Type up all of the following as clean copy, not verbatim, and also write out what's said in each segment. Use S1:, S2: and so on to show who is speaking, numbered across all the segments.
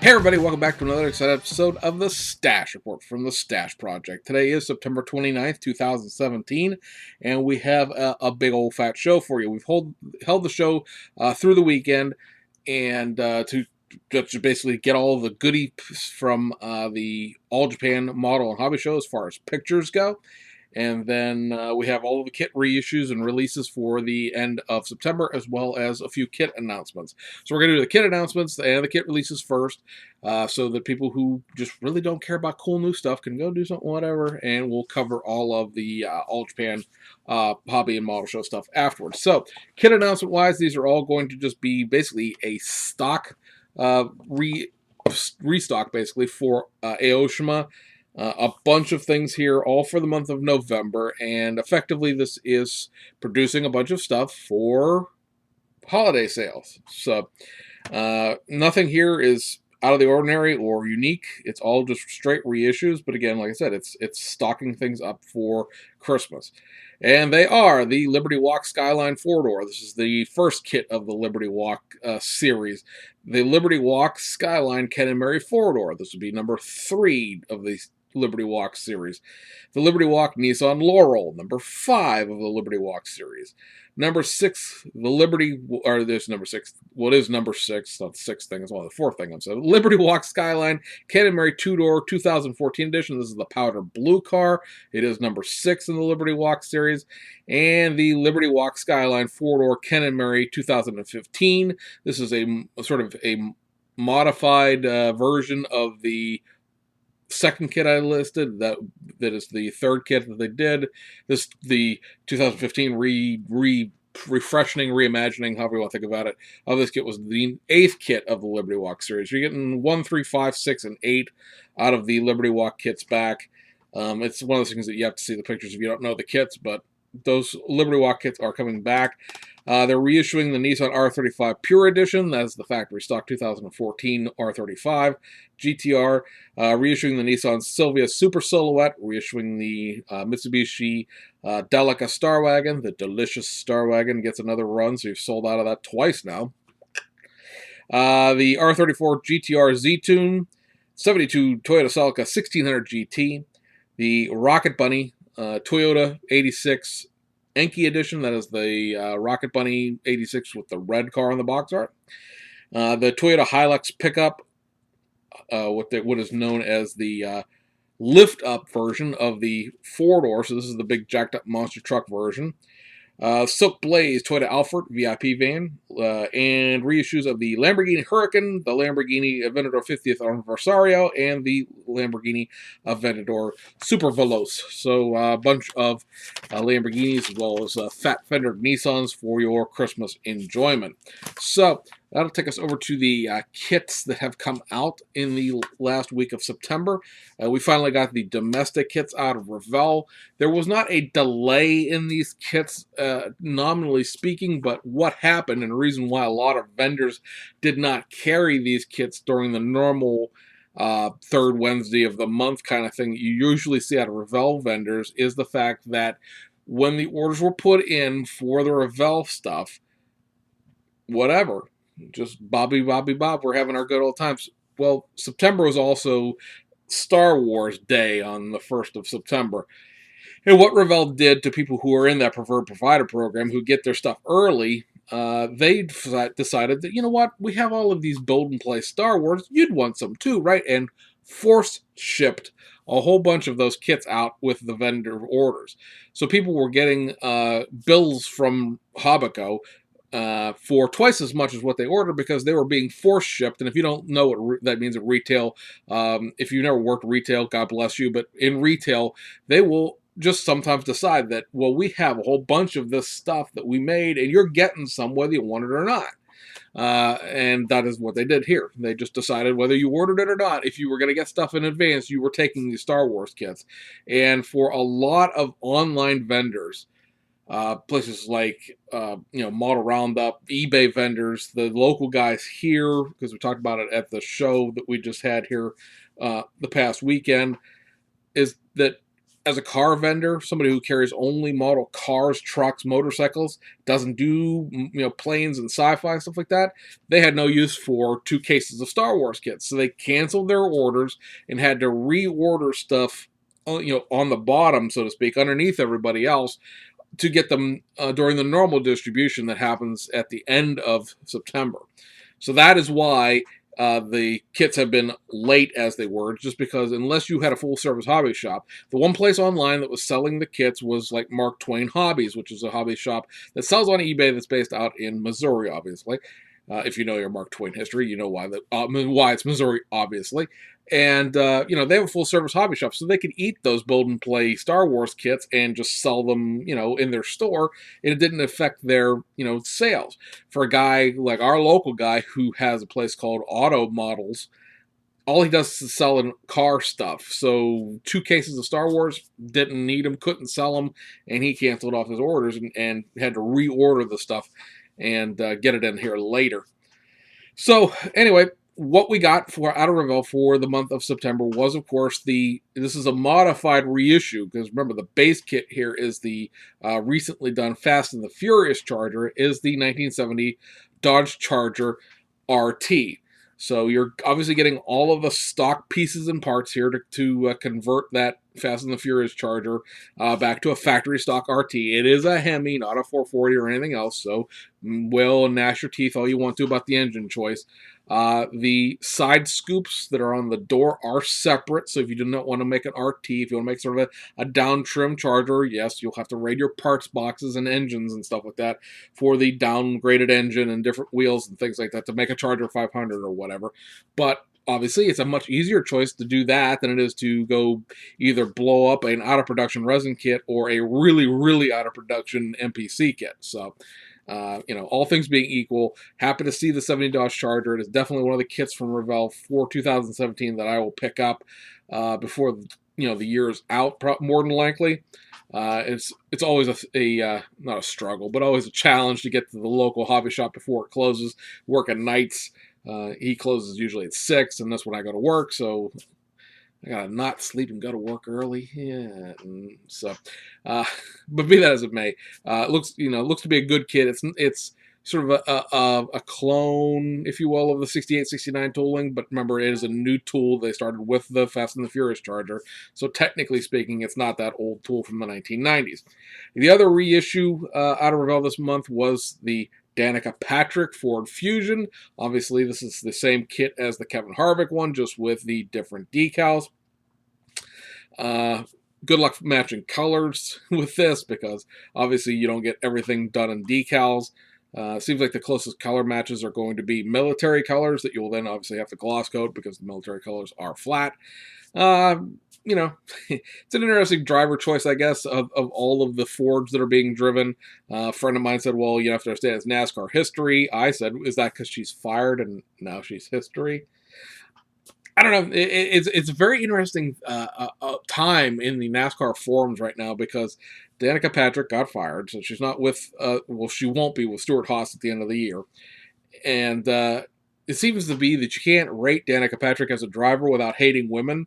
S1: Hey everybody, welcome back to another exciting episode of the Stash Report from the Stash Project. Today is September 29th, 2017, and we have a big old fat show for you. We've held the show through the weekend and to basically get all the goodies from the All Japan Model and Hobby Show as far as pictures go. And then we have all of the kit reissues and releases for the end of September, as well as a few kit announcements. So we're going to do the kit announcements and the kit releases first, so that people who just really don't care about cool new stuff can go do something, whatever, and we'll cover all of the All Japan Hobby and Model Show stuff afterwards. So kit announcement-wise, these are all going to just be basically a stock restock, basically, for Aoshima. A bunch of things here, all for the month of November, and effectively this is producing a bunch of stuff for holiday sales. So nothing here is out of the ordinary or unique. It's all just straight reissues, but again, like I said, it's stocking things up for Christmas. And they are the Liberty Walk Skyline 4-door. This is the first kit of the Liberty Walk series. The Liberty Walk Skyline Ken and Mary 4-door. This would be number 3 of the Liberty Walk series. The Liberty Walk Nissan Laurel, number 5 of the Liberty Walk series. Number 6, the Liberty, or there's number 6, well, it is number 6, not the 6th thing, it's one of the 4th thing I'm saying. Liberty Walk Skyline, Ken and Mary 2-door, 2014 edition. This is the powder blue car. It is number 6 in the Liberty Walk series. And the Liberty Walk Skyline 4-door, Ken and Mary 2015. This is a sort of a modified version of the second kit I listed. That is the third kit that they did. This the 2015 refreshing, reimagining, however you want to think about it, of this kit was the 8th kit of the Liberty Walk series. You're getting 1, 3, 5, 6, and 8 out of the Liberty Walk kits back. It's one of those things that you have to see the pictures if you don't know the kits, but those Liberty Walk kits are coming back. They're reissuing the Nissan R35 Pure Edition. That is the factory stock 2014 R35 GTR. Reissuing the Nissan Silvia Super Silhouette. Reissuing the Mitsubishi Delica Star Wagon. The delicious Star Wagon gets another run, so you've sold out of that twice now. The R34 GTR Z-Tune. 72 Toyota Celica 1600 GT. The Rocket Bunny Toyota 86 Enki edition. That is the Rocket Bunny 86 with the red car on the box art. The Toyota Hilux pickup, what is known as the lift-up version of the 4-door. So this is the big jacked-up monster truck version. Silk Blaze Toyota Alphard VIP van, and reissues of the Lamborghini Huracan, the Lamborghini Aventador 50th Anniversario, and the Lamborghini Aventador Super Veloce. So a bunch of Lamborghinis as well as fat fendered Nissans for your Christmas enjoyment. So that'll take us over to the kits that have come out in the last week of September. We finally got the domestic kits out of Revell. There was not a delay in these kits, nominally speaking, but what happened, and the reason why a lot of vendors did not carry these kits during the normal third Wednesday of the month kind of thing that you usually see out of Revell vendors, is the fact that when the orders were put in for the Revell stuff, whatever, just Bob, we're having our good old times. Well, September was also Star Wars Day on the 1st of September. And what Revell did to people who are in that preferred provider program, who get their stuff early, they decided that, you know what, we have all of these build and play Star Wars, you'd want some too, right? And force shipped a whole bunch of those kits out with the vendor orders. So people were getting bills from Hobbico for twice as much as what they ordered because they were being force shipped. And if you don't know what that means at retail, if you've never worked retail, God bless you, but in retail, they will just sometimes decide that, well, we have a whole bunch of this stuff that we made, and you're getting some whether you want it or not. And that is what they did here. They just decided whether you ordered it or not, if you were going to get stuff in advance, you were taking the Star Wars kits. And for a lot of online vendors, places like Model Roundup, eBay vendors, the local guys here, because we talked about it at the show that we just had here the past weekend, is that as a car vendor, somebody who carries only model cars, trucks, motorcycles, doesn't do planes and sci-fi and stuff like that, they had no use for 2 cases of Star Wars kits, so they canceled their orders and had to reorder stuff, on the bottom, so to speak, underneath everybody else, to get them during the normal distribution that happens at the end of September. So that is why the kits have been late as they were, just because unless you had a full service hobby shop, the one place online that was selling the kits was like Mark Twain Hobbies, which is a hobby shop that sells on eBay that's based out in Missouri, obviously. If you know your Mark Twain history, you know why it's Missouri, obviously. And they have a full service hobby shop, so they could eat those build and play Star Wars kits and just sell them, in their store, and it didn't affect their, sales. For a guy like our local guy who has a place called Auto Models, all he does is sell in car stuff. So 2 cases of Star Wars, didn't need them, couldn't sell them, and he canceled off his orders and had to reorder the stuff and get it in here later. So anyway, what we got for out of Revell for the month of September was, of course, this is a modified reissue, because remember, the base kit here is the recently done Fast and the Furious Charger, is the 1970 Dodge Charger RT. So you're obviously getting all of the stock pieces and parts here to convert that Fast and the Furious Charger back to a factory stock RT. It is a Hemi, not a 440 or anything else, so will gnash your teeth all you want to about the engine choice. The side scoops that are on the door are separate, so if you do not want to make an RT, if you want to make sort of a down trim Charger, yes, you'll have to raid your parts boxes and engines and stuff like that for the downgraded engine and different wheels and things like that to make a Charger 500 or whatever. But obviously, it's a much easier choice to do that than it is to go either blow up an out-of-production resin kit or a really, really out-of-production MPC kit. So, all things being equal, happy to see the 70 Dodge Charger. It is definitely one of the kits from Revell for 2017 that I will pick up before the year is out, more than likely. It's always a not a struggle, but always a challenge to get to the local hobby shop before it closes. Working nights. He closes usually at 6, and that's when I go to work, so I gotta not sleep and go to work early. Yeah, so, but be that as it may, it looks to be a good kit. It's sort of a clone, if you will, of the 68, 69 tooling, but remember, it is a new tool. They started with the Fast and the Furious Charger, so technically speaking, it's not that old tool from the 1990s. The other reissue out of Revell this month was the Danica Patrick Ford Fusion. Obviously, this is the same kit as the Kevin Harvick one, just with the different decals. Good luck matching colors with this, because obviously you don't get everything done in decals. Seems like the closest color matches are going to be military colors that you will then obviously have to gloss coat, because the military colors are flat. It's an interesting driver choice, I guess, of all of the Fords that are being driven. A friend of mine said, well, you have to understand it's NASCAR history. I said, is that because she's fired and now she's history? I don't know. It's a very interesting time in the NASCAR forums right now, because Danica Patrick got fired, so she's not with, she won't be with Stuart Haas at the end of the year. And it seems to be that you can't rate Danica Patrick as a driver without hating women.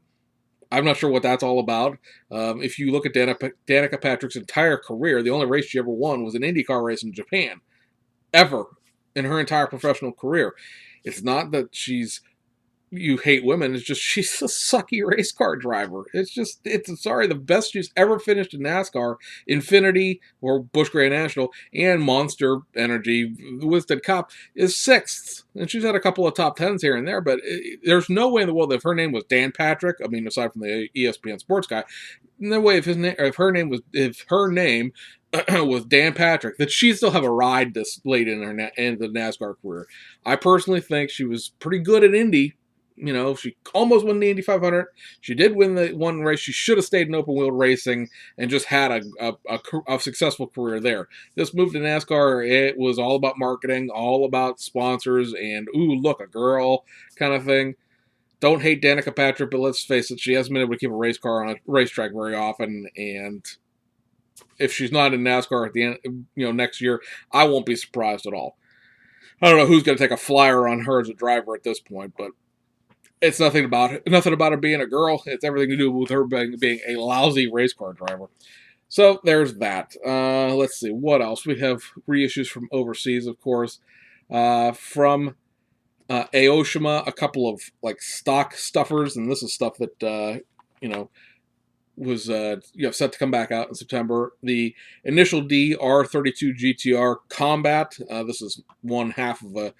S1: I'm not sure what that's all about. If you look at Danica Patrick's entire career, the only race she ever won was an IndyCar race in Japan. Ever. In her entire professional career. It's not that you hate women, it's just she's a sucky race car driver. The best she's ever finished in NASCAR, Infinity or Busch Grand National, and Monster Energy, Wisdom Cup, is 6th. And she's had a couple of top 10s here and there, but there's no way in the world that if her name was Dan Patrick, I mean, aside from the ESPN sports guy, no way if her name was Dan Patrick, that she'd still have a ride this late in the NASCAR career. I personally think she was pretty good at Indy. She almost won the Indy 500. She did win the one race. She should have stayed in open wheel racing and just had a successful career there. This move to NASCAR, it was all about marketing, all about sponsors, and ooh, look, a girl kind of thing. Don't hate Danica Patrick, but let's face it, she hasn't been able to keep a race car on a racetrack very often, and if she's not in NASCAR at the end, next year, I won't be surprised at all. I don't know who's going to take a flyer on her as a driver at this point, but It's nothing about it being a girl. It's everything to do with her being a lousy race car driver. So there's that. Let's see what else we have. Reissues from overseas, of course, from Aoshima, a couple of like stock stuffers, and this is stuff that you know was set to come back out in September. The initial D R32 GTR Combat. This is one half of a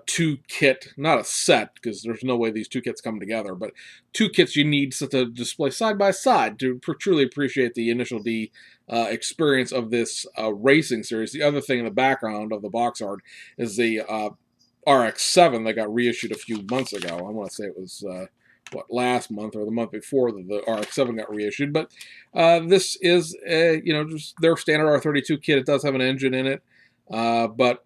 S1: two kit, not a set, because there's no way these two kits come together, but two kits you need to display side by side to truly appreciate the initial D experience of this racing series. The other thing in the background of the box art is the RX-7 that got reissued a few months ago. I want to say it was last month or the month before that the RX-7 got reissued. But this is just their standard R32 kit. It does have an engine in it, but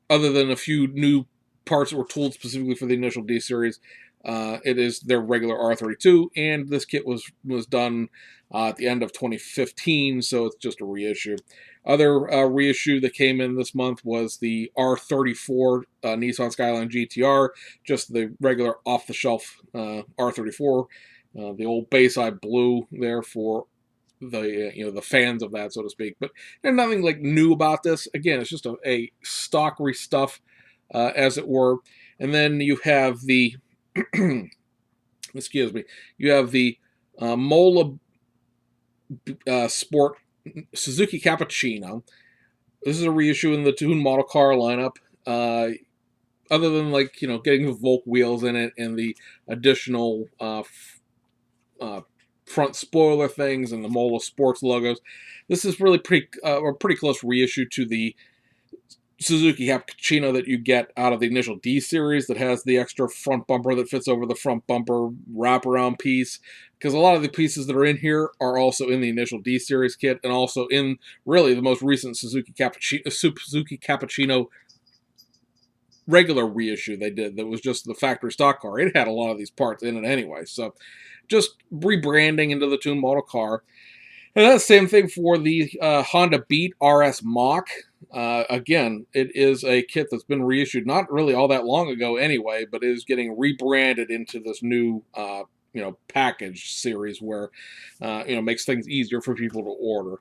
S1: other than a few new parts that were tooled specifically for the initial D series, it is their regular R32, and this kit was done at the end of 2015, so it's just a reissue. Other reissue that came in this month was the R34 Nissan Skyline GTR, just the regular off-the-shelf R34, the old Bayside blue there for the fans of that, so to speak. But there's nothing like new about this. Again, it's just a stock restuff, as it were. And then you have the excuse me, you have the Mola Sport Suzuki Cappuccino. This is a reissue in the Tune model car lineup. Other than getting the Volk wheels in it and the additional front spoiler things and the Mola Sports logos, this is really a pretty close reissue to the Suzuki Cappuccino that you get out of the initial D series that has the extra front bumper that fits over the front bumper wraparound piece, because a lot of the pieces that are in here are also in the initial D series kit and also in really the most recent Suzuki Cappuccino regular reissue they did that was just the factory stock car. It had a lot of these parts in it anyway, so just rebranding into the Tune model car. And that's the same thing for the Honda Beat RS Mach. Again, it is a kit that's been reissued not really all that long ago anyway, but is getting rebranded into this new package series where makes things easier for people to order.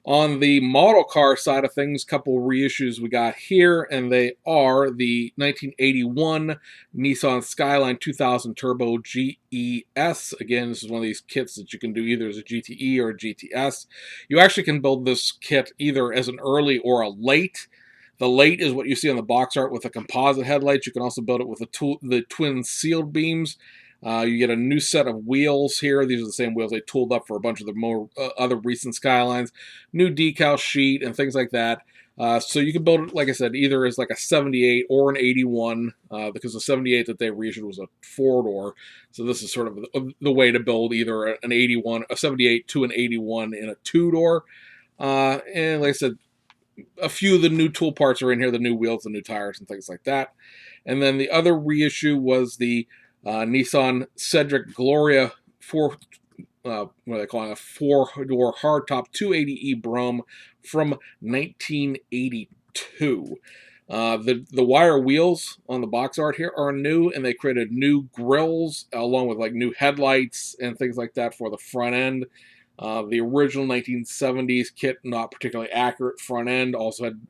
S1: On the model car side of things, a couple reissues we got here, and they are the 1981 Nissan Skyline 2000 Turbo GES. Again, this is one of these kits that you can do either as a GTE or a GTS. You actually can build this kit either as an early or a late. The late is what you see on the box art with the composite headlights. You can also build it with the twin sealed beams. You get a new set of wheels here. These are the same wheels they tooled up for a bunch of the more other recent Skylines. New decal sheet and things like that. So you can build it, like I said, either as like a 78 or an 81, because the 78 that they reissued was a 4-door. So this is sort of the way to build either an 81, a 78 to an 81 in a 2-door. And like I said, a few of the new tool parts are in here, the new wheels, the new tires, and things like that. And then the other reissue was the Nissan Cedric Gloria 4, what are they calling a 4-door hardtop 280e Brougham from 1982. The wire wheels on the box art here are new, and they created new grills along with like new headlights and things like that for the front end. The original 1970s kit, not particularly accurate front end, also had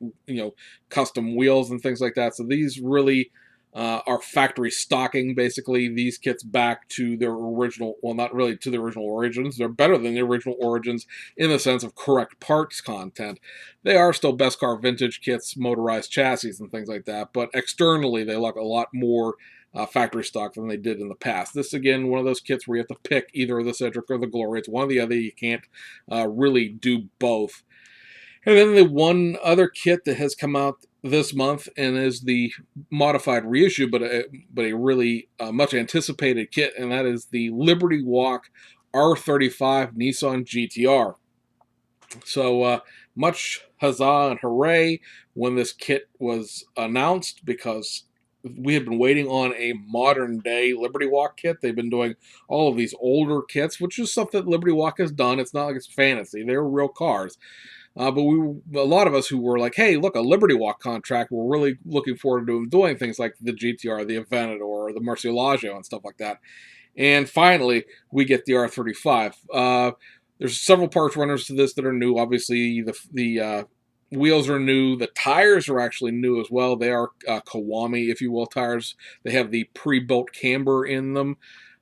S1: custom wheels and things like that. So these really are factory stocking basically these kits back to their original, well, not really to the original origins. They're better than the original origins in the sense of correct parts content. They are still best car vintage kits, motorized chassis and things like that, but externally they look a lot more factory stock than they did in the past. This, again, one of those kits where you have to pick either the Cedric or the Glory. It's one or the other. You can't really do both. And then the one other kit that has come out this month and is the modified reissue, but a really much anticipated kit, and that is the Liberty Walk R35 Nissan GTR. So much huzzah and hooray when this kit was announced, because we had been waiting on a modern day Liberty Walk kit. They've been doing all of these older kits, which is stuff that Liberty Walk has done. It's not like it's fantasy. They're real cars. But a lot of us who were like, hey, look, a Liberty Walk contract, we're really looking forward to doing things like the GTR, the Aventador, or the Murcielago and stuff like that. And finally, we get the R35. There's several parts runners to this that are new. Obviously, the wheels are new. The tires are actually new as well. They are Kawami, if you will, tires. They have the pre-built camber in them.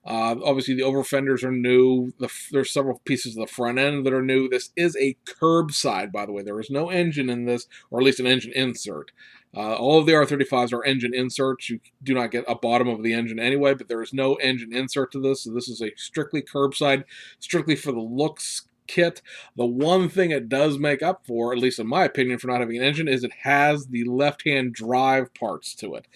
S1: Obviously, the over fenders are new. There's several pieces of the front end that are new. This is a curbside, by the way. There is no engine in this, or at least an engine insert. All of the R35s are engine inserts. You do not get a bottom of the engine anyway, but there is no engine insert to this. So this is a strictly curbside, strictly for the looks kit. The one thing it does make up for, at least in my opinion, for not having an engine, is it has the left-hand drive parts to it.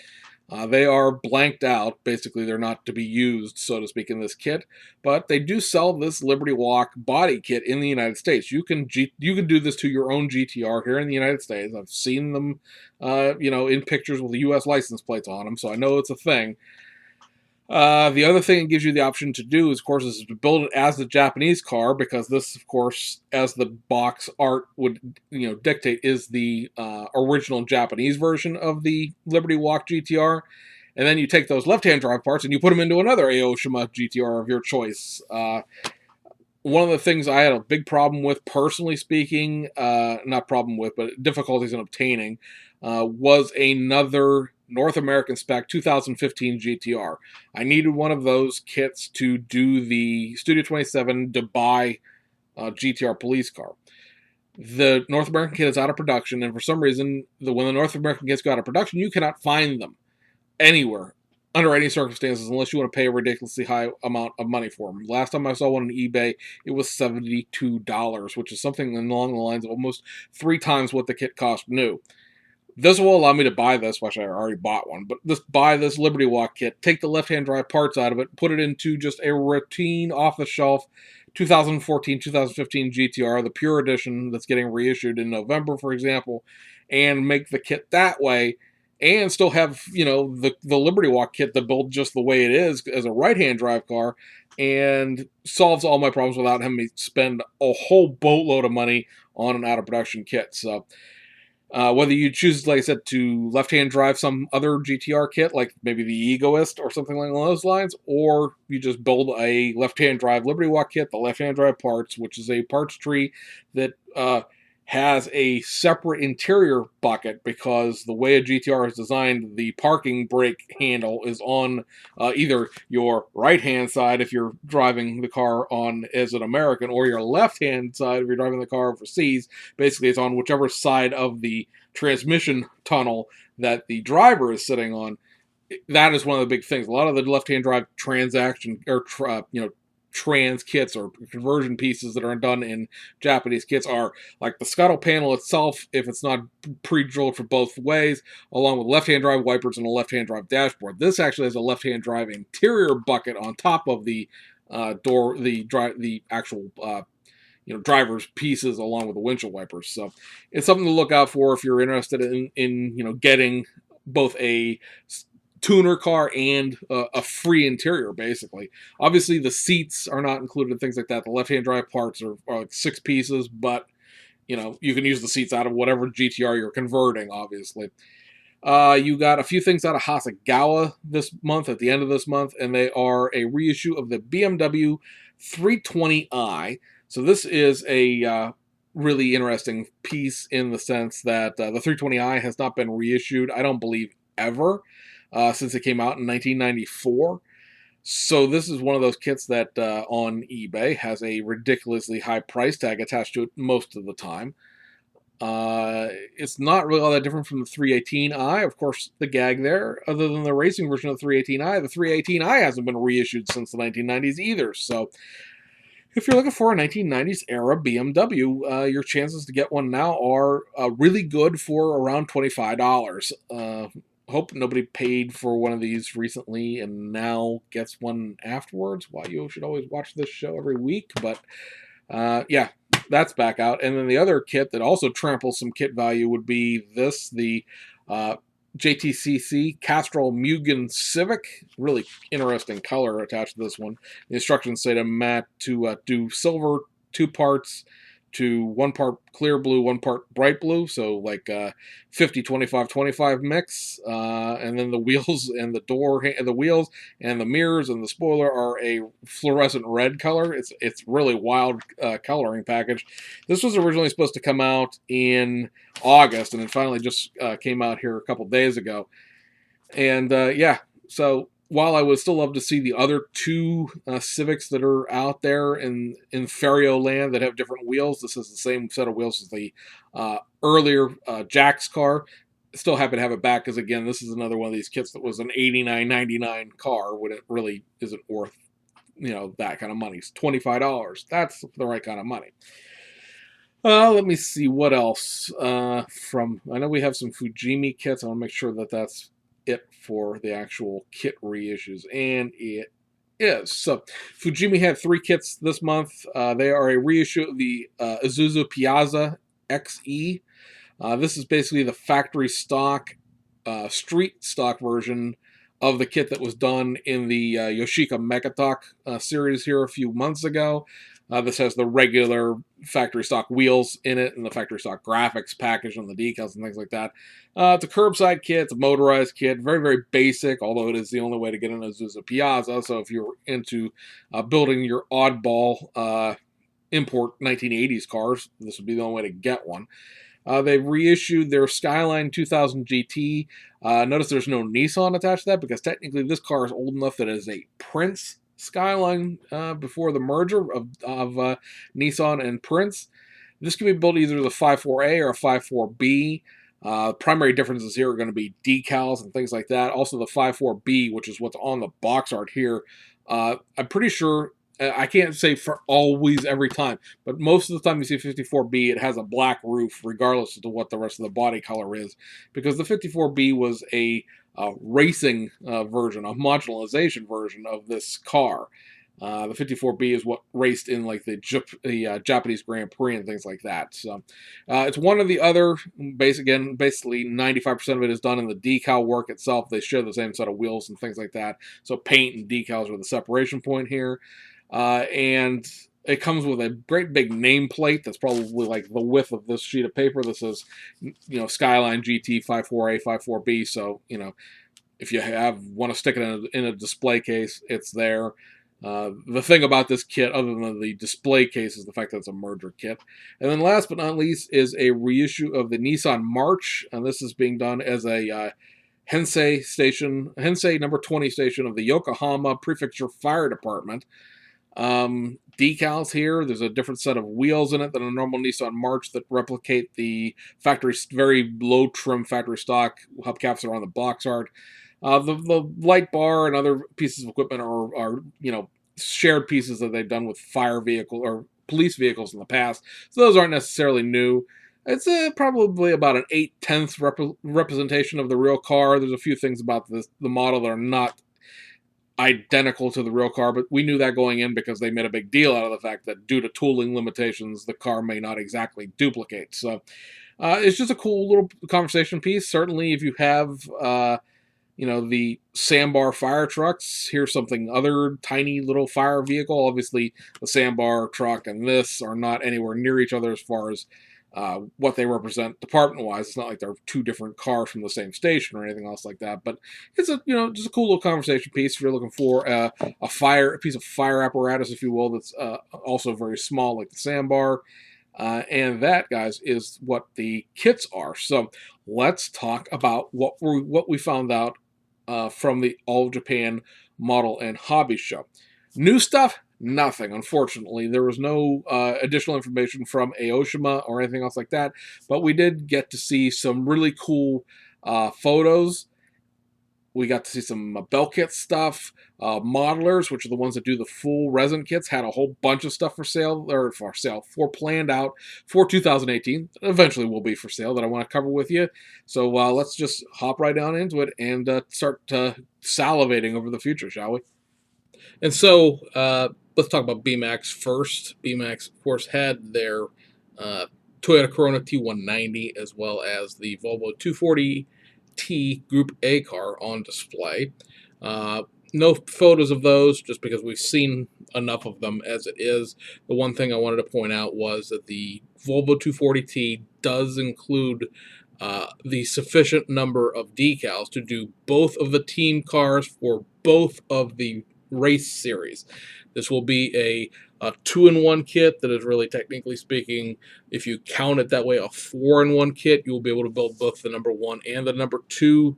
S1: They are blanked out. Basically, they're not to be used, so to speak, in this kit. But they do sell this Liberty Walk body kit in the United States. You can do this to your own GTR here in the United States. I've seen them, in pictures with U.S. license plates on them, so I know it's a thing. The other thing it gives you the option to do is, of course, is to build it as the Japanese car, because this, of course, as the box art would dictate, is the original Japanese version of the Liberty Walk GTR. And then you take those left-hand drive parts and you put them into another Aoshima GTR of your choice. One of the things I had a big problem with, personally speaking, not problem with, but difficulties in obtaining, was another North American spec 2015 GTR. I needed one of those kits to do the Studio 27 Dubai GTR police car. The North American kit is out of production, and for some reason, when the North American kits go out of production, you cannot find them anywhere, under any circumstances, unless you want to pay a ridiculously high amount of money for them. Last time I saw one on eBay, it was $72, which is something along the lines of almost 3 times what the kit cost new. This will allow me to buy this, which I already bought one, but buy this Liberty Walk kit, take the left-hand drive parts out of it, put it into just a routine, off-the-shelf 2014-2015 GTR, the Pure Edition that's getting reissued in November, for example, and make the kit that way, and still have, the Liberty Walk kit to build just the way it is as a right-hand drive car, and solves all my problems without having me spend a whole boatload of money on an out-of-production kit. So whether you choose, like I said, to left-hand drive some other GTR kit, like maybe the Egoist or something along those lines, or you just build a left-hand drive Liberty Walk kit, the left-hand drive parts, which is a parts tree that has a separate interior bucket, because the way a GTR is designed, the parking brake handle is on either your right-hand side if you're driving the car on as an American, or your left-hand side if you're driving the car overseas. Basically, it's on whichever side of the transmission tunnel that the driver is sitting on. That is one of the big things. A lot of the left-hand drive transaction, or trans kits or conversion pieces that are done in Japanese kits, are like the scuttle panel itself, if it's not pre-drilled for both ways, along with left-hand drive wipers and a left-hand drive dashboard. This actually has a left-hand drive interior bucket on top of the door, the actual driver's pieces, along with the windshield wipers. So it's something to look out for if you're interested in getting both a tuner car and a free interior, basically. Obviously, the seats are not included in things like that. The left-hand drive parts are like 6 pieces, but you can use the seats out of whatever GTR you're converting, obviously. You got a few things out of Hasegawa this month, at the end of this month, and they are a reissue of the BMW 320i. So this is a really interesting piece in the sense that the 320i has not been reissued, I don't believe, ever, since it came out in 1994. So this is one of those kits that on eBay has a ridiculously high price tag attached to it most of the time. It's not really all that different from the 318i. Of course, the gag there, other than the racing version of the 318i, the 318i hasn't been reissued since the 1990s either. So if you're looking for a 1990s era BMW, your chances to get one now are really good for around $25. Hope nobody paid for one of these recently and now gets one afterwards. Why, you should always watch this show every week. But yeah, that's back out. And then the other kit that also tramples some kit value would be this, the JTCC Castrol Mugen Civic. Really interesting color attached to this one. The instructions say to do silver 2 parts, to 1 part clear blue, 1 part bright blue, so like 50, 25, 25 mix. And then the wheels and the the wheels and the mirrors and the spoiler are a fluorescent red color. It's really wild coloring package. This was originally supposed to come out in August, and it finally just came out here a couple days ago. And yeah, so while I would still love to see the other two Civics that are out there in Ferio land that have different wheels, this is the same set of wheels as the earlier Jack's car. Still happy to have it back because, again, this is another one of these kits that was an $89.99 car when it really isn't worth, that kind of money. It's $25. That's the right kind of money. Let me see what else. I know we have some Fujimi kits. I want to make sure that that's it for the actual kit reissues, and it is. So, Fujimi had 3 kits this month. They are a reissue of the Isuzu Piazza XE. This is basically the factory stock, street stock version of the kit that was done in the Yoshika Megatalk series here a few months ago. This has the regular factory stock wheels in it and the factory stock graphics package on the decals and things like that. It's a curbside kit. It's a motorized kit. Very, very basic, although it is the only way to get an Isuzu Piazza. So if you're into building your oddball import 1980s cars, this would be the only way to get one. They've reissued their Skyline 2000 GT. Notice there's no Nissan attached to that because technically this car is old enough that it is a Prince Skyline before the merger of Nissan and Prince. This can be built either as a 5.4A or a 5.4B. Primary differences here are going to be decals and things like that. Also, the 5.4B, which is what's on the box art here, I'm pretty sure, I can't say for always every time, but most of the time you see 54B, it has a black roof, regardless of what the rest of the body color is, because the 54B was a racing version, a modularization version of this car. The 54B is what raced in like the Japanese Grand Prix and things like that. So it's one or the other. Basically 95% of it is done in the decal work itself. They share the same set of wheels and things like that. So paint and decals are the separation point here. And it comes with a great big nameplate that's probably like the width of this sheet of paper that says, Skyline GT 54A, 54B. So, if you want to stick it in a display case, it's there. The thing about this kit, other than the display case, is the fact that it's a merger kit. And then last but not least is a reissue of the Nissan March, and this is being done as a Hensei number 20 station of the Yokohama Prefecture Fire Department. Decals here. There's a different set of wheels in it than a normal Nissan March that replicate the very low trim factory stock hubcaps that are on the box art. The light bar and other pieces of equipment are shared pieces that they've done with fire vehicle or police vehicles in the past. So those aren't necessarily new. It's probably about an 8/10 representation of the real car. There's a few things about the model that are not identical to the real car, but we knew that going in because they made a big deal out of the fact that due to tooling limitations, the car may not exactly duplicate. So it's just a cool little conversation piece. Certainly, if you have, the sandbar fire trucks, here's something other tiny little fire vehicle. Obviously, the sandbar truck and this are not anywhere near each other as far as what they represent department-wise. It's not like they're 2 different cars from the same station or anything else like that. But it's just a cool little conversation piece if you're looking for a piece of fire apparatus, if you will, that's also very small, like the sandbar. And that, guys, is what the kits are. So let's talk about what we found out from the All Japan Model and Hobby Show. New stuff. Nothing, unfortunately. There was no additional information from Aoshima or anything else like that, but we did get to see some really cool photos. We got to see some bell kit stuff. Modelers, which are the ones that do the full resin kits, had a whole bunch of stuff for planned out for 2018. Eventually will be for sale that I want to cover with you. So let's just hop right down into it and start salivating over the future, shall we? And so let's talk about BMAX first. BMAX, of course, had their Toyota Corona T190 as well as the Volvo 240T Group A car on display. no photos of those, just because we've seen enough of them as it is. The one thing I wanted to point out was that the Volvo 240T does include the sufficient number of decals to do both of the team cars for both of the race series. This will be a 2-in-1 kit that is really, technically speaking, if you count it that way, a 4-in-1 kit. You will be able to build both the number 1 and the number 2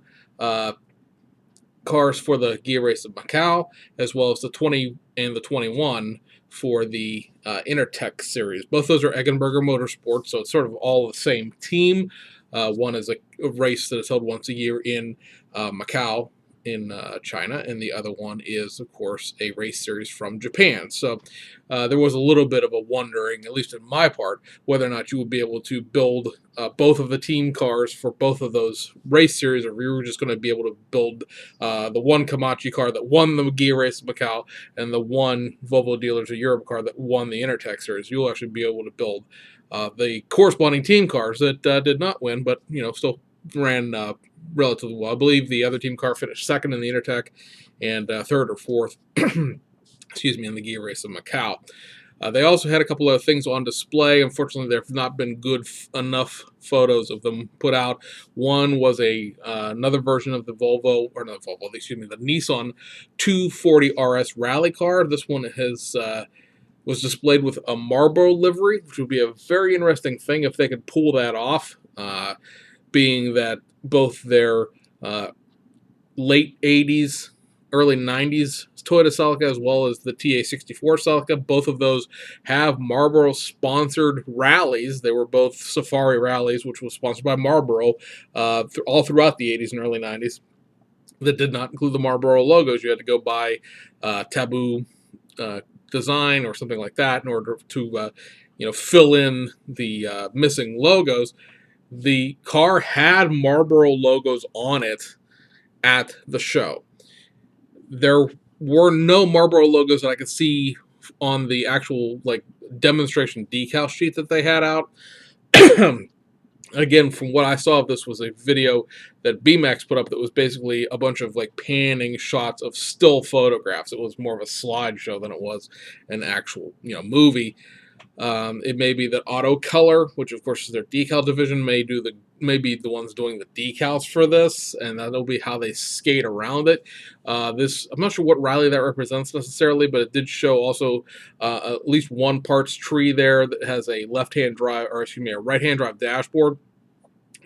S1: cars for the Gear Race of Macau, as well as the 20 and the 21 for the Intertech series. Both those are Eggenberger Motorsports, so it's sort of all the same team. One is a race that is held once a year in Macau in China, and the other one is, of course, a race series from Japan. So there was a little bit of a wondering, at least on my part, whether or not you would be able to build both of the team cars for both of those race series, or if you were just going to be able to build the one Komachi car that won the Gear Race of Macau and the one Volvo Dealers of Europe car that won the Intertech series. You'll actually be able to build the corresponding team cars that did not win, but still ran relatively well. I believe the other team car finished second in the Intertech and third or fourth, excuse me, in the Gear Race of Macau. They also had a couple of things on display. Unfortunately, there have not been good enough photos of them put out. One was another version of the Volvo, or not Volvo, excuse me, the Nissan 240 RS rally car. This one was displayed with a Marlboro livery, which would be a very interesting thing if they could pull that off, being that both their late 80s, early 90s Toyota Celica, as well as the TA64 Celica. Both of those have Marlboro-sponsored rallies. They were both Safari rallies, which was sponsored by Marlboro all throughout the 80s and early 90s. That did not include the Marlboro logos. You had to go buy Taboo design or something like that in order to fill in the missing logos. The car had Marlboro logos on it at the show. There were no Marlboro logos that I could see on the actual demonstration decal sheet that they had out. Again, from what I saw of this was a video that BMAX put up that was basically a bunch of panning shots of still photographs. It was more of a slideshow than it was an actual movie. It may be that Auto Color, which of course is their decal division, may be the ones doing the decals for this, and that'll be how they skate around it. I'm not sure what rally that represents necessarily, but it did show also at least one parts tree there that has a left-hand drive, or excuse me, a right-hand drive dashboard.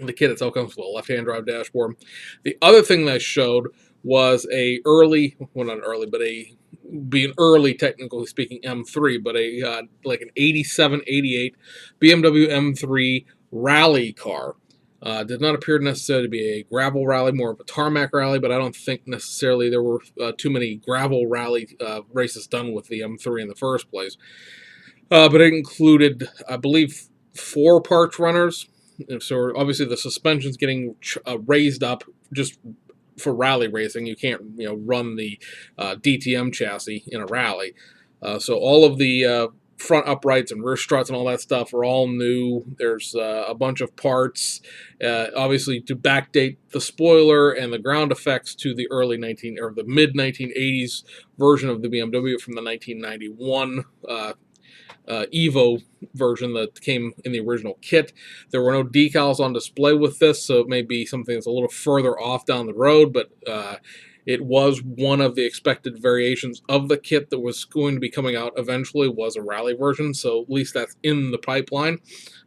S1: The kit itself comes with a left-hand drive dashboard. The other thing that I showed was being early, technically speaking, M3, but an 87, 88 BMW M3 rally car. Did not appear necessarily to be a gravel rally, more of a tarmac rally, but I don't think necessarily there were too many gravel rally races done with the M3 in the first place. But it included, I believe, 4 parts runners. So obviously the suspension's getting raised up just for rally racing. You can't run the DTM chassis in a rally. So all of the front uprights and rear struts and all that stuff are all new. There's a bunch of parts, obviously to backdate the spoiler and the ground effects to the mid 1980s version of the BMW from the 1991 Evo version that came in the original kit. There were no decals on display with this, so it may be something that's a little further off down the road, but it was one of the expected variations of the kit that was going to be coming out eventually, was a rally version, so at least that's in the pipeline,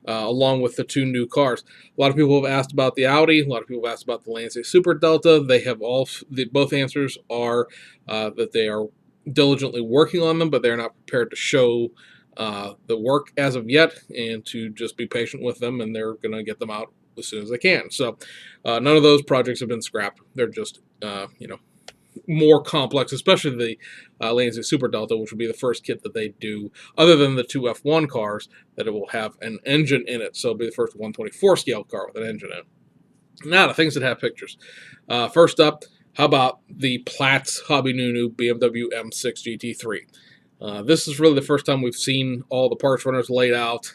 S1: along with the 2 new cars. A lot of people have asked about the Audi, a lot of people have asked about the Lancia Super Delta. They have both answers are that they are diligently working on them, but they're not prepared to show the work as of yet, and to just be patient with them, and they're going to get them out as soon as they can. So none of those projects have been scrapped. They're just more complex, especially the Lancia Super Delta, which will be the first kit that they do, other than the 2 F1 cars, that it will have an engine in it. So it'll be the first 124 scale car with an engine in it. Now, the things that have pictures. First up, how about the Platts Hobby Nunu BMW M6 GT3? This is really the first time we've seen all the parts runners laid out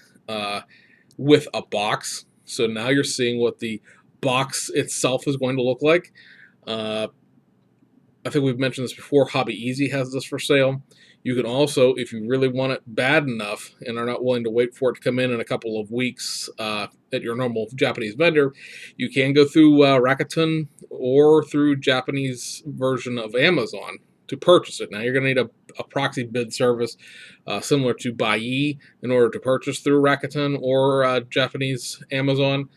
S1: with a box. So now you're seeing what the box itself is going to look like. I think we've mentioned this before. Hobby Easy has this for sale. You can also, if you really want it bad enough and are not willing to wait for it to come in a couple of weeks at your normal Japanese vendor, you can go through Rakuten or through Japanese version of Amazon to purchase it. Now, you're going to need a proxy bid service similar to Buyee in order to purchase through Rakuten or Japanese Amazon.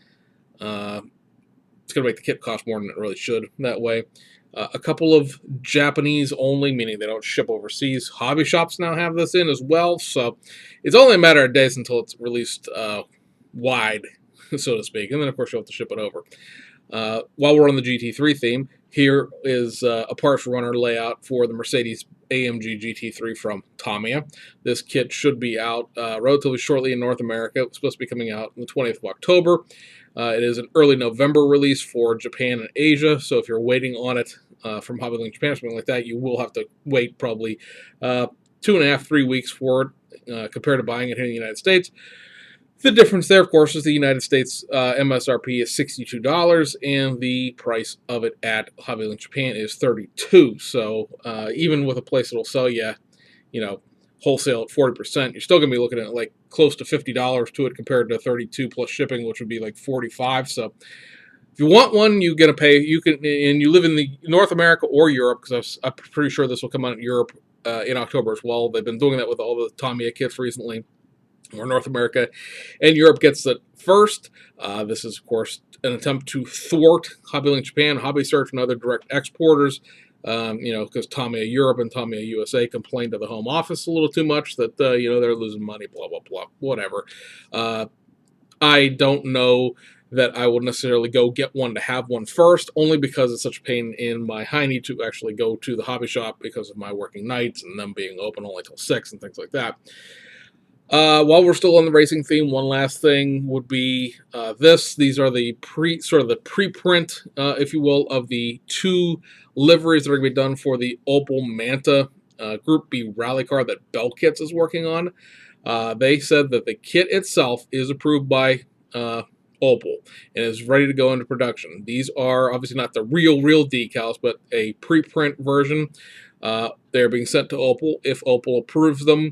S1: It's going to make the kit cost more than it really should that way. A couple of Japanese only, meaning they don't ship overseas, hobby shops now have this in as well. So it's only a matter of days until it's released wide, so to speak. And then, of course, you'll have to ship it over. While we're on the GT3 theme, here is a parts runner layout for the Mercedes AMG GT3 from Tamiya. This kit should be out relatively shortly in North America. It's supposed to be coming out on the 20th of October. It is an early November release for Japan and Asia, so if you're waiting on it from Hobbylink Japan or something like that, you will have to wait probably 2.5, 3 weeks for it compared to buying it here in the United States. The difference there, of course, is the United States MSRP is $62, and the price of it at Hobbylink Japan is $32. So even with a place that'll sell you, wholesale at 40%, you're still going to be looking at like close to $50 to it compared to $32 plus shipping, which would be like $45. So if you want one, you're going to pay. You can, and you live in the North America or Europe, because I'm pretty sure this will come out in Europe in October as well. They've been doing that with all the Tamiya kits recently. Or North America and Europe gets it first. This is, of course, an attempt to thwart Hobbylink Japan, Hobby Search, and other direct exporters. Because Tamiya Europe and Tamiya USA complained to the Home Office a little too much that, they're losing money, blah, blah, blah, whatever. I don't know that I would necessarily go get one to have one first, only because it's such a pain in my hiney to actually go to the hobby shop because of my working nights and them being open only till 6 and things like that. While we're still on the racing theme, one last thing would be this. These are the preprint, if you will, of the 2 liveries that are going to be done for the Opel Manta Group B rally car that Bell Kits is working on. They said that the kit itself is approved by Opel and is ready to go into production. These are obviously not the real decals, but a preprint version. They're being sent to Opel. If Opel approves them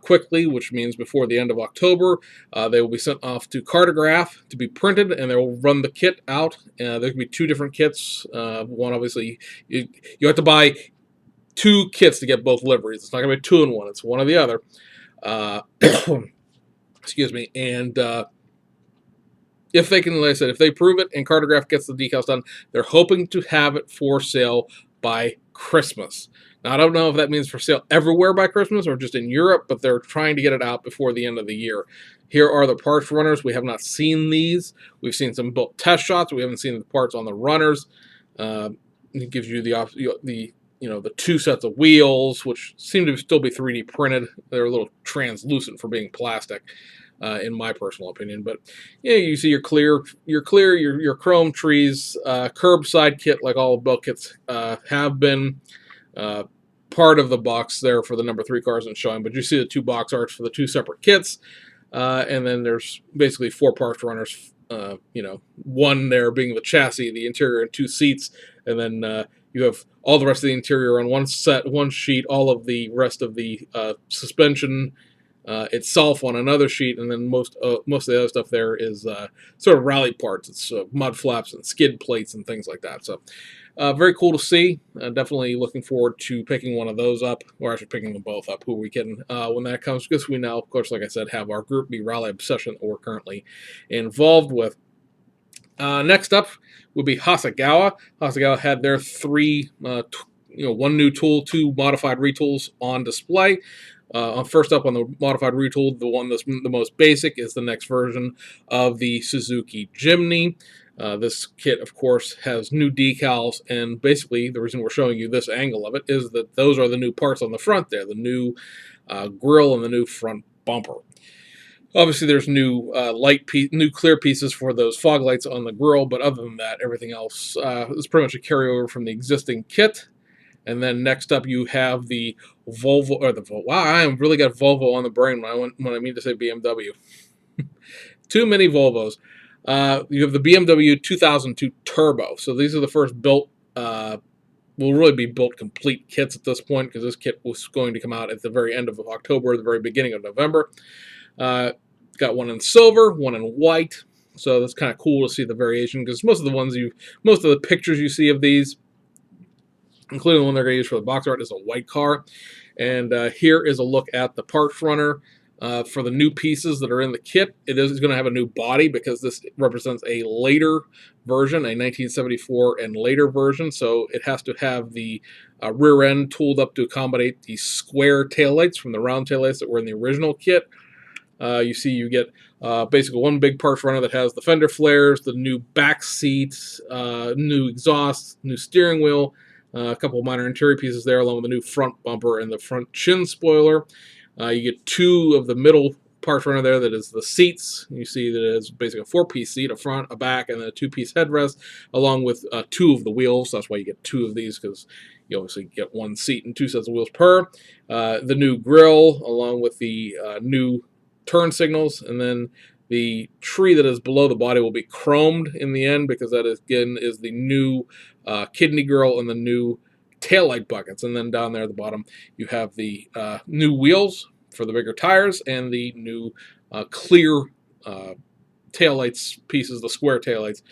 S1: quickly, which means before the end of October, they will be sent off to Cartograph to be printed, and they will run the kit out. There can be 2 different kits. One, obviously, you have to buy 2 kits to get both liveries. It's not going to be 2 in 1. It's one or the other. Excuse me. And if they can, like I said, if they prove it and Cartograph gets the decals done, they're hoping to have it for sale by Christmas. Now, I don't know if that means for sale everywhere by Christmas or just in Europe, but they're trying to get it out before the end of the year. Here are the parts runners. We have not seen these. We've seen some built test shots. We haven't seen the parts on the runners. It gives you the 2 sets of wheels, which seem to still be 3D printed. They're a little translucent for being plastic, in my personal opinion. But you see your clear, your chrome trees, curbside kit like all Bell kits have been. Part of the box there for the number 3 cars and showing, but you see the 2 box arts for the 2 separate kits, and then there's basically 4 parts runners. One there being the chassis, the interior, and 2 seats, and then you have all the rest of the interior on one sheet, all of the rest of the suspension itself on another sheet, and then most of the other stuff there is sort of rally parts. It's mud flaps and skid plates and things like that. So very cool to see. Definitely looking forward to picking one of those up, or actually picking them both up. Who we can when that comes, because we now, of course, like I said, have our Group B rally obsession that we're currently involved with. Next up would be Hasegawa. Hasegawa had their 3, 1 new tool, 2 modified retools on display. First up on the modified retool, the one that's the most basic, is the next version of the Suzuki Jimny. This kit, of course, has new decals, and basically the reason we're showing you this angle of it is that those are the new parts on the front there, the new grille and the new front bumper. Obviously, there's new new clear pieces for those fog lights on the grille, but other than that, everything else is pretty much a carryover from the existing kit. And then next up, you have the Volvo, or the Volvo. Wow, I really got Volvo on the brain when I mean to say BMW. Too many Volvos. You have the BMW 2002 Turbo. So these are the first built will really be built complete kits at this point, because this kit was going to come out at the very end of October, the very beginning of November. Got one in silver, one in white. So that's kind of cool to see the variation, because most of the pictures you see of these, including the one they're going to use for the box art, is a white car. And here is a look at the parts runner for the new pieces that are in the kit. It is going to have a new body, because this represents a later version, a 1974 and later version. So it has to have the rear end tooled up to accommodate the square taillights from the round taillights that were in the original kit. You see you get basically one big parts runner that has the fender flares, the new back seats, new exhaust, new steering wheel, a couple of minor interior pieces there, along with the new front bumper and the front chin spoiler. You get two of the middle parts runner there, that is the seats. You see that it is basically a four-piece seat, a front, a back, and then a two-piece headrest, along with two of the wheels. That's why you get two of these, because you obviously get one seat and two sets of wheels per. The new grille, along with the new turn signals, and then the tree that is below the body will be chromed in the end, because that is, again, is the new kidney grille and the new taillight buckets. And then down there at the bottom you have the new wheels for the bigger tires, and the new clear taillights pieces, the square taillights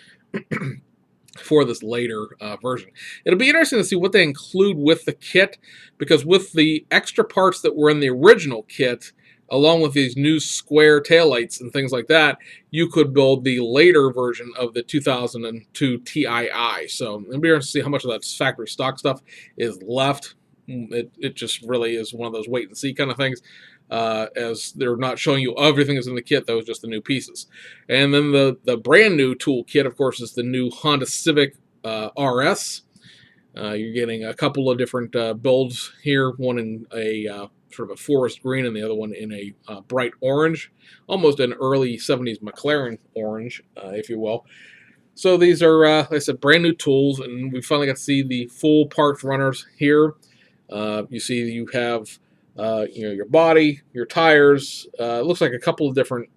S1: for this later version. It'll be interesting to see what they include with the kit, because with the extra parts that were in the original kit, along with these new square taillights and things like that, you could build the later version of the 2002 Tii. So it'll be interesting to see how much of that factory stock stuff is left. It just really is one of those wait and see kind of things, as they're not showing you everything that's in the kit. That was just the new pieces. And then the brand new tool kit, of course, is the new Honda Civic RS. You're getting a couple of different builds here, one in a sort of a forest green, and the other one in a bright orange, almost an early 70s McLaren orange, if you will. So these are, like I said, brand new tools, and we finally got to see the full parts runners here. You see you have your body, your tires. It looks like a couple of different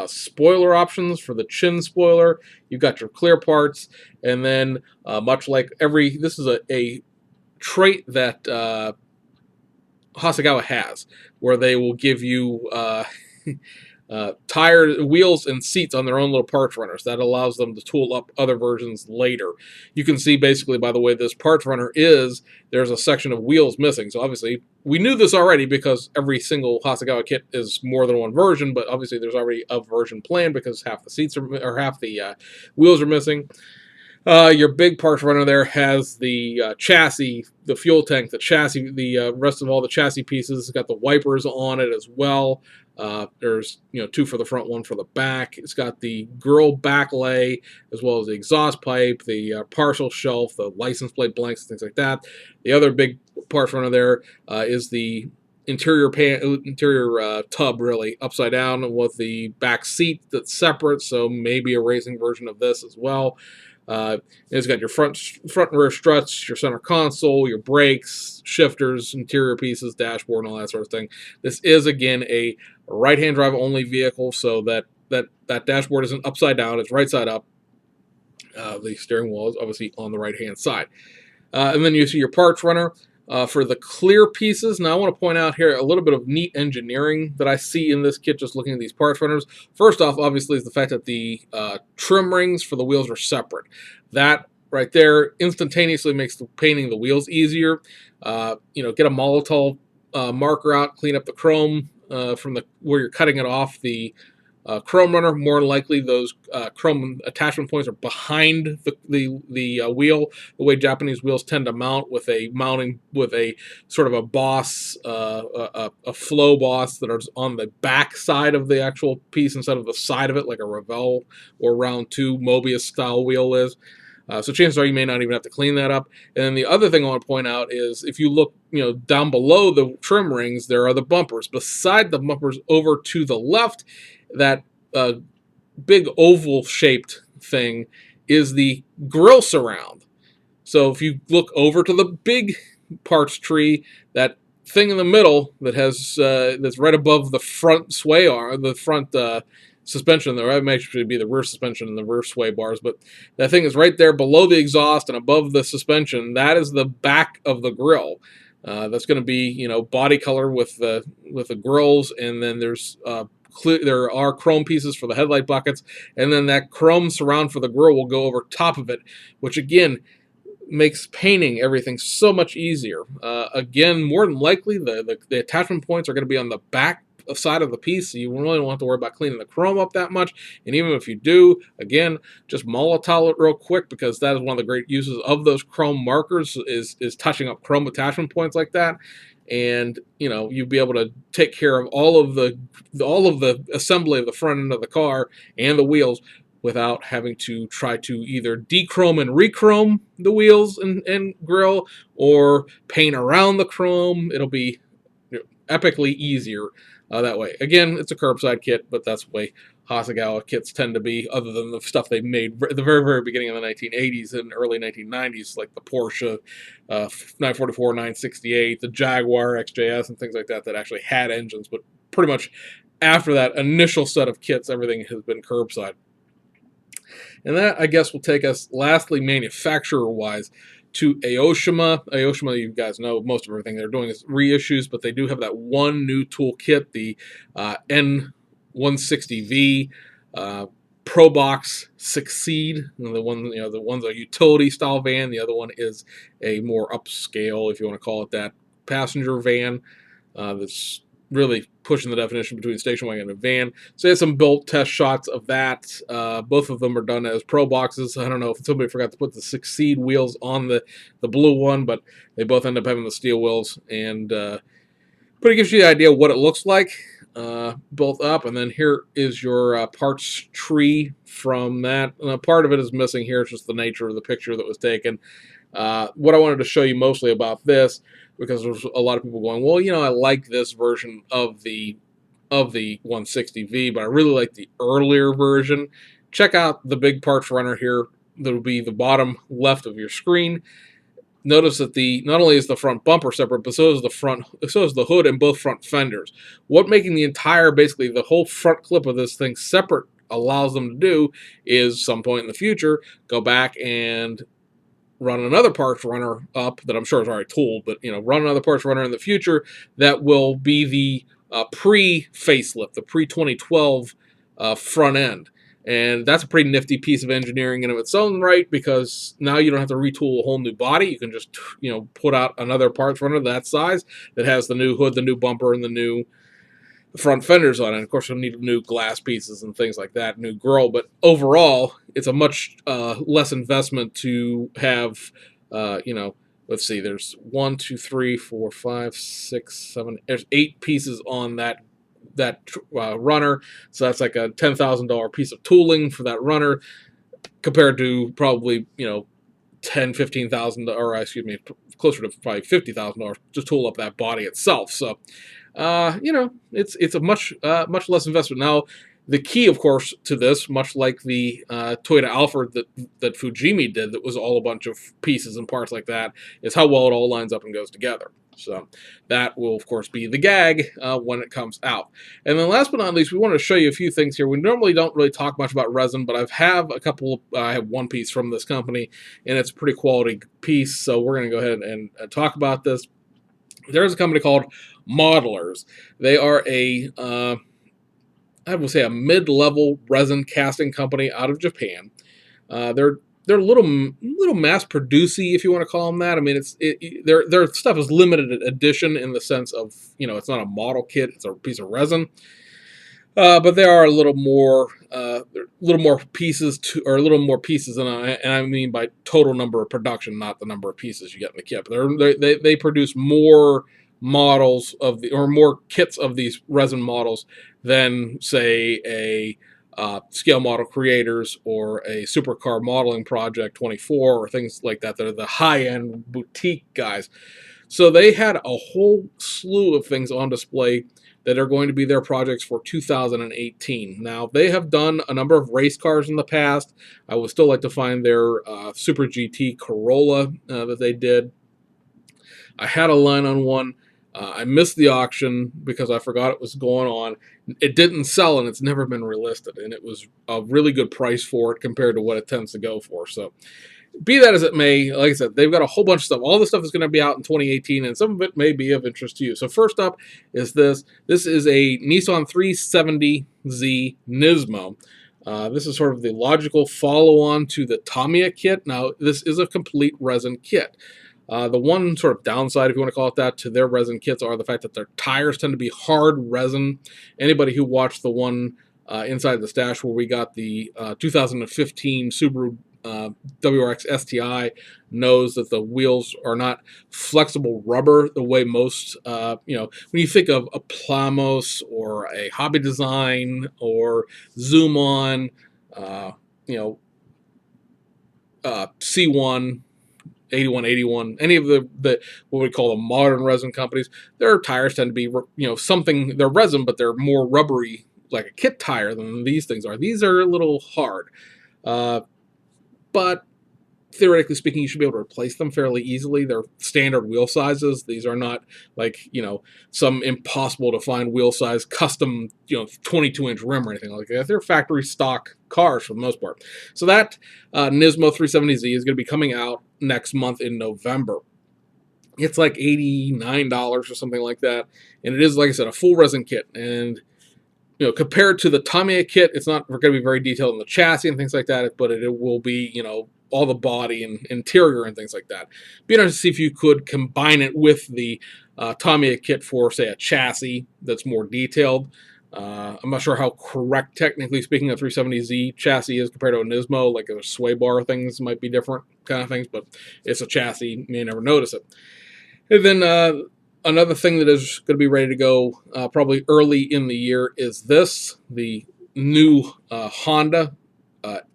S1: spoiler options for the chin spoiler. You've got your clear parts, and then much like this is a trait that Hasegawa has, where they will give you tire, wheels, and seats on their own little parts runners. That allows them to tool up other versions later. You can see basically by the way this parts runner is, there's a section of wheels missing. So obviously we knew this already, because every single Hasegawa kit is more than one version, but obviously there's already a version planned, because half the seats or half the wheels are missing. Your big parts runner there has the chassis, the fuel tank, the chassis, the rest of all the chassis pieces. It's got the wipers on it as well. There's two for the front, one for the back. It's got the grill back lay, as well as the exhaust pipe, the parcel shelf, the license plate blanks, and things like that. The other big parts runner there is the interior tub, really upside down, with the back seat that's separate. So maybe a racing version of this as well. It's got your front and rear struts, your center console, your brakes, shifters, interior pieces, dashboard, and all that sort of thing. This is, again, a right-hand drive only vehicle, so that dashboard isn't upside down; it's right side up. The steering wheel is obviously on the right-hand side, and then you see your parts runner. For the clear pieces, now I want to point out here a little bit of neat engineering that I see in this kit just looking at these parts runners. First off, obviously, is the fact that the trim rings for the wheels are separate. That right there instantaneously makes painting the wheels easier. Get a Molotov marker out, clean up the chrome from where you're cutting it off. The chrome runner, more than likely those chrome attachment points are behind the wheel, the way Japanese wheels tend to mount, with a sort of a boss, a flow boss that is on the back side of the actual piece instead of the side of it, like a Revell or Round 2 Mobius style wheel is. So chances are you may not even have to clean that up. And then the other thing I want to point out is, if you look down below the trim rings, there are the bumpers. Beside the bumpers over to the left, that big oval-shaped thing is the grill surround. So if you look over to the big parts tree, that thing in the middle that has that's right above the front sway arm, the front suspension there. That may actually be the rear suspension and the rear sway bars, but that thing is right there below the exhaust and above the suspension. That is the back of the grill. That's going to be, body color with the grills, and then there are chrome pieces for the headlight buckets, and then that chrome surround for the grill will go over top of it, which again makes painting everything so much easier. Again, more than likely, the attachment points are going to be on the back side of the piece, so you really don't have to worry about cleaning the chrome up that much. And even if you do, again, just Molotol it real quick, because that is one of the great uses of those chrome markers is touching up chrome attachment points like that. And you'll be able to take care of all of the assembly of the front end of the car and the wheels without having to try to either dechrome and rechrome the wheels and grill, or paint around the chrome. It'll be epically easier that way. Again, it's a curbside kit, but that's the way Hasegawa kits tend to be, other than the stuff they made at the very, very beginning of the 1980s and early 1990s, like the Porsche 944, 968, the Jaguar XJS, and things like that actually had engines. But pretty much after that initial set of kits, everything has been curbside. And that, I guess, will take us, lastly, manufacturer-wise, to Aoshima. Aoshima, you guys know most of everything they're doing is reissues, but they do have that one new tool kit, the N160V Pro Box Succeed. And the one's a utility style van. The other one is a more upscale, if you want to call it that, passenger van that's really pushing the definition between station wagon and van. So they had some built test shots of that. Both of them are done as Pro Boxes. I don't know if somebody forgot to put the Succeed wheels on the blue one, but they both end up having the steel wheels. And but it gives you the idea of what it looks like built up. And then here is your parts tree from that. Part of it is missing here. It's just the nature of the picture that was taken. What I wanted to show you mostly about this, because there's a lot of people going, well, I like this version of the 160V, but I really like the earlier version. Check out the big parts runner here. That'll be the bottom left of your screen. Notice that not only is the front bumper separate, but so is the hood and both front fenders. What making basically the whole front clip of this thing separate allows them to do is, some point in the future, go back and run another parts runner up that I'm sure is already tooled, but run another parts runner in the future that will be the pre-facelift, the pre-2012 front end. And that's a pretty nifty piece of engineering in of its own right, because now you don't have to retool a whole new body. You can just put out another parts runner that size that has the new hood, the new bumper, and the new front fenders on it. And of course, you'll need new glass pieces and things like that, new grille. But overall, it's a much less investment to have, let's see, there's 1, 2, 3, 4, 5, 6, 7, there's 8 pieces on that runner. So that's like a $10,000 piece of tooling for that runner, compared to probably, $15,000, or excuse me, closer to probably $50,000 to tool up that body itself. So, it's a much less investment. Now, the key, of course, to this, much like the Toyota Alphard that Fujimi did, that was all a bunch of pieces and parts like that, is how well it all lines up and goes together. So that will, of course, be the gag when it comes out. And then last but not least, we want to show you a few things here. We normally don't really talk much about resin, but I have one piece from this company, and it's a pretty quality piece, so we're going to go ahead and talk about this. There's a company called Modelers. They are I would say a mid-level resin casting company out of Japan. They're a little mass-producey, if you want to call them that. I mean, their stuff is limited edition in the sense of, it's not a model kit; it's a piece of resin. But there are a little more pieces, and I mean by total number of production, not the number of pieces you get in the kit. They produce more models or more kits of these resin models than, say, a Scale Model Creators or a Supercar Modeling Project 24 or things like that. They're the high-end boutique guys. So they had a whole slew of things on display that are going to be their projects for 2018. Now, they have done a number of race cars in the past. I would still like to find their Super GT Corolla that they did. I had a line on one. I missed the auction because I forgot it was going on. It didn't sell, and it's never been relisted, and it was a really good price for it compared to what it tends to go for. So, be that as it may, like I said, they've got a whole bunch of stuff. All this stuff is going to be out in 2018, and some of it may be of interest to you. So, first up is this. This is a Nissan 370Z Nismo. This is sort of the logical follow-on to the Tamiya kit. Now, this is a complete resin kit. The one sort of downside, if you want to call it that, to their resin kits are the fact that their tires tend to be hard resin. Anybody who watched the one inside the stash where we got the 2015 Subaru WRX STI knows that the wheels are not flexible rubber the way most, when you think of a Plamos or a Hobby Design or Zoom On, C1, 8181, any of the what we call the modern resin companies, their tires tend to be, something, they're resin, but they're more rubbery, like a kit tire than these things are. These are a little hard. But theoretically speaking, you should be able to replace them fairly easily. They're standard wheel sizes. These are not like, some impossible to find wheel size custom, 22-inch rim or anything like that. They're factory stock cars for the most part. So that Nismo 370Z is going to be coming out next month in November. It's like $89 or something like that. And it is, like I said, a full resin kit. And compared to the Tamiya kit, it's not going to be very detailed in the chassis and things like that, but it will be, all the body and interior and things like that. Be interested to see if you could combine it with the Tamiya kit for, say, a chassis that's more detailed. I'm not sure how correct, technically speaking, a 370Z chassis is compared to a Nismo. Like the sway bar things might be different kind of things, but it's a chassis. You may never notice it. And then another thing that is going to be ready to go probably early in the year is this, the new Honda.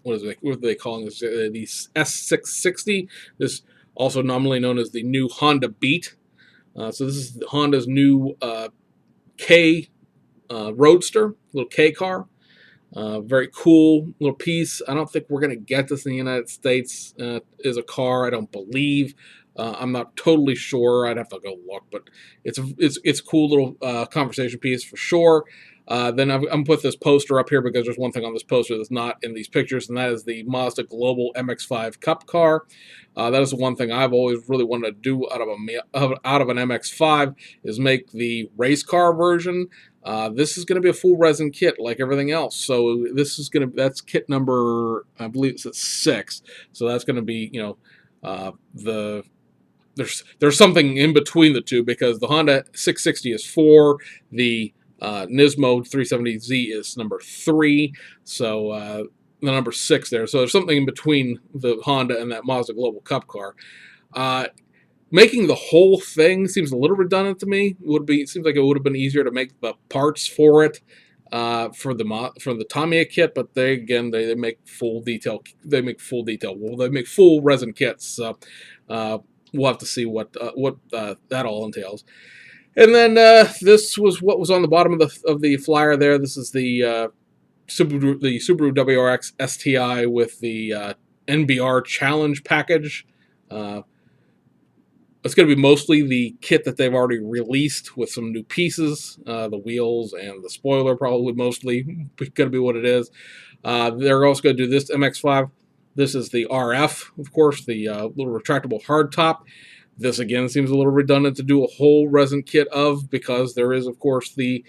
S1: What are they calling this? The S660. This also nominally known as the new Honda Beat. So this is Honda's new K Roadster, little K car. Very cool little piece. I don't think we're going to get this in the United States as a car. I don't believe. I'm not totally sure. I'd have to go look, but it's a cool little conversation piece for sure. Then I'm put this poster up here because there's one thing on this poster that's not in these pictures, and that is the Mazda Global MX-5 Cup car. That is the one thing I've always really wanted to do out of an MX-5 is make the race car version. This is going to be a full resin kit like everything else. So that's kit number, I believe it's 6. So that's going to be, there's something in between the two because the Honda 660 is 4, the Nismo 370Z is number 3, so the number 6 there. So there's something in between the Honda and that Mazda Global Cup car. Making the whole thing seems a little redundant to me. It seems like it would have been easier to make the parts for it for the Tamiya kit, but they make full detail. They make full resin kits. So we'll have to see what that all entails. And then this was what was on the bottom of the flyer there. This is the Subaru WRX STI with the NBR Challenge package. It's going to be mostly the kit that they've already released with some new pieces, the wheels and the spoiler probably mostly going to be what it is. They're also going to do this MX-5. This is the RF, of course, the little retractable hardtop. This, again, seems a little redundant to do a whole resin kit of because there is, of course, the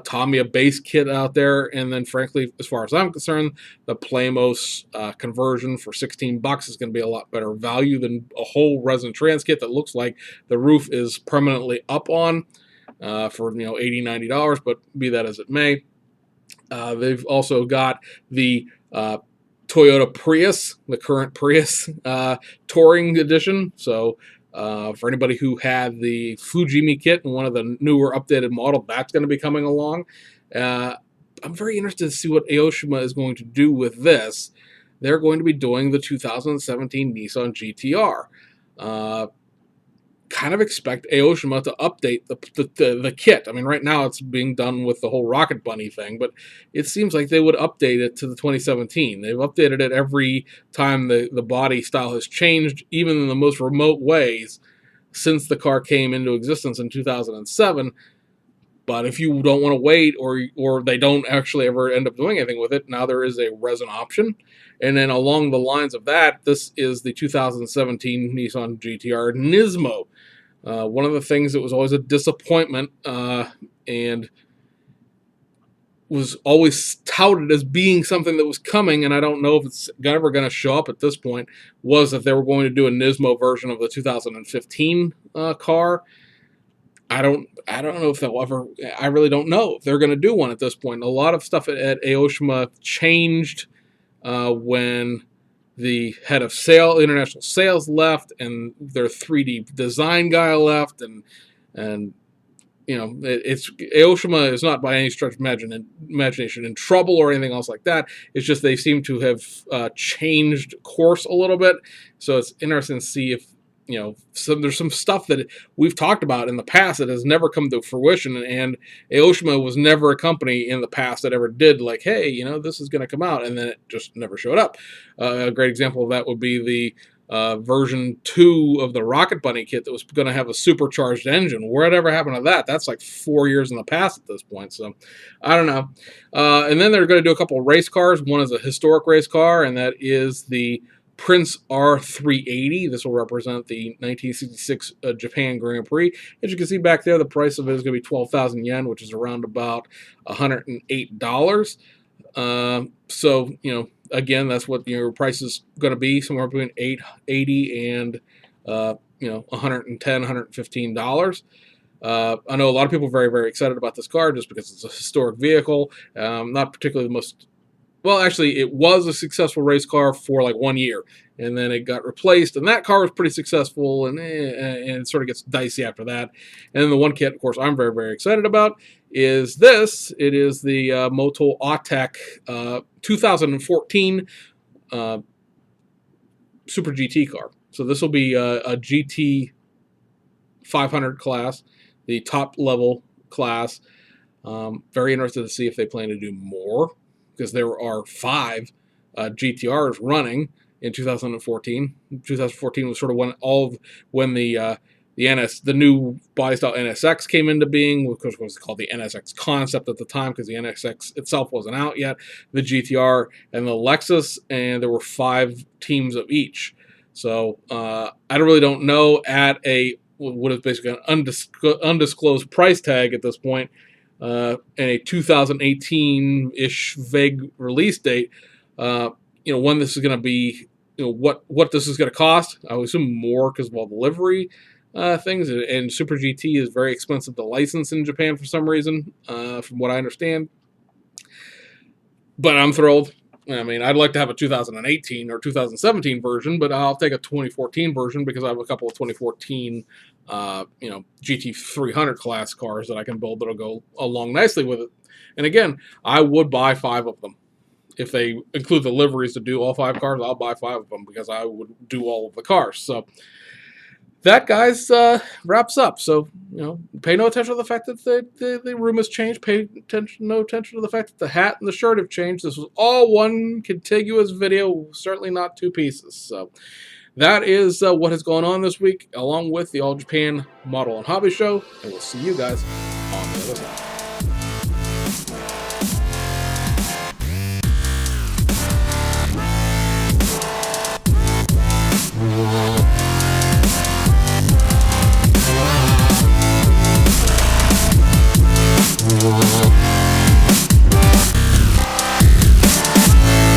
S1: Tamiya base kit out there. And then, frankly, as far as I'm concerned, the Plamos conversion for $16 is going to be a lot better value than a whole resin trans kit that looks like the roof is permanently up on for, $80, $90. But be that as it may, they've also got the Toyota Prius, the current Prius Touring Edition. So for anybody who had the Fujimi kit and one of the newer updated model, that's going to be coming along. I'm very interested to see what Aoshima is going to do with this. They're going to be doing the 2017 Nissan GTR. Kind of expect Aoshima to update the kit. I mean, right now it's being done with the whole Rocket Bunny thing, but it seems like they would update it to the 2017. They've updated it every time the body style has changed, even in the most remote ways, since the car came into existence in 2007. But if you don't want to wait, or they don't actually ever end up doing anything with it, now there is a resin option. And then along the lines of that, this is the 2017 Nissan GTR Nismo. One of the things that was always a disappointment, and was always touted as being something that was coming, and I don't know if it's ever going to show up at this point, was that they were going to do a Nismo version of the 2015 car. I don't know if they'll ever. I really don't know if they're going to do one at this point. A lot of stuff at Aoshima changed when the head of international sales left, and their 3D design guy left, and it's Aoshima is not by any stretch of imagination in trouble or anything else like that. It's just they seem to have changed course a little bit. So it's interesting to see if there's some stuff that we've talked about in the past that has never come to fruition, and Aoshima was never a company in the past that ever did like, hey, this is going to come out, and then it just never showed up. A great example of that would be the version 2 of the Rocket Bunny kit that was going to have a supercharged engine. Whatever happened to that? That's like 4 years in the past at this point, so I don't know. And then they're going to do a couple of race cars. One is a historic race car, and that is the Prince R380. This will represent the 1966 Japan Grand Prix. As you can see back there, the price of it is going to be 12,000 yen, which is around about $108. So, again, that's what your price is going to be, somewhere between $80 and $110, $115. I know a lot of people are very, very excited about this car just because it's a historic vehicle. Not particularly the most. Well, actually, it was a successful race car for like 1 year, and then it got replaced, and that car was pretty successful, and it sort of gets dicey after that. And then the one kit, of course, I'm very, very excited about is this. It is the Moto Autech 2014 Super GT car. So this will be a GT 500 class, the top level class. Very interested to see if they plan to do more, because there are 5 GTRs running in 2014. 2014 was sort of when the new body style NSX came into being, which was called the NSX concept at the time, because the NSX itself wasn't out yet. The GTR and the Lexus, and there were 5 teams of each. So I really don't know at what is basically an undisclosed price tag at this point, and a 2018-ish vague release date, when this is going to be, what this is going to cost. I would assume more because of all the livery things, and Super GT is very expensive to license in Japan for some reason, from what I understand. But I'm thrilled. I mean, I'd like to have a 2018 or 2017 version, but I'll take a 2014 version because I have a couple of 2014 GT 300 class cars that I can build that'll go along nicely with it. And again, I would buy 5 of them. If they include the liveries to do all 5 cars, I'll buy 5 of them because I would do all of the cars. So that, guys, wraps up. So, pay no attention to the fact that the room has changed. Pay no attention to the fact that the hat and the shirt have changed. This was all one contiguous video, certainly not 2 pieces. So that is what has gone on this week, along with the All Japan Model and Hobby Show. And we'll see you guys on the other side.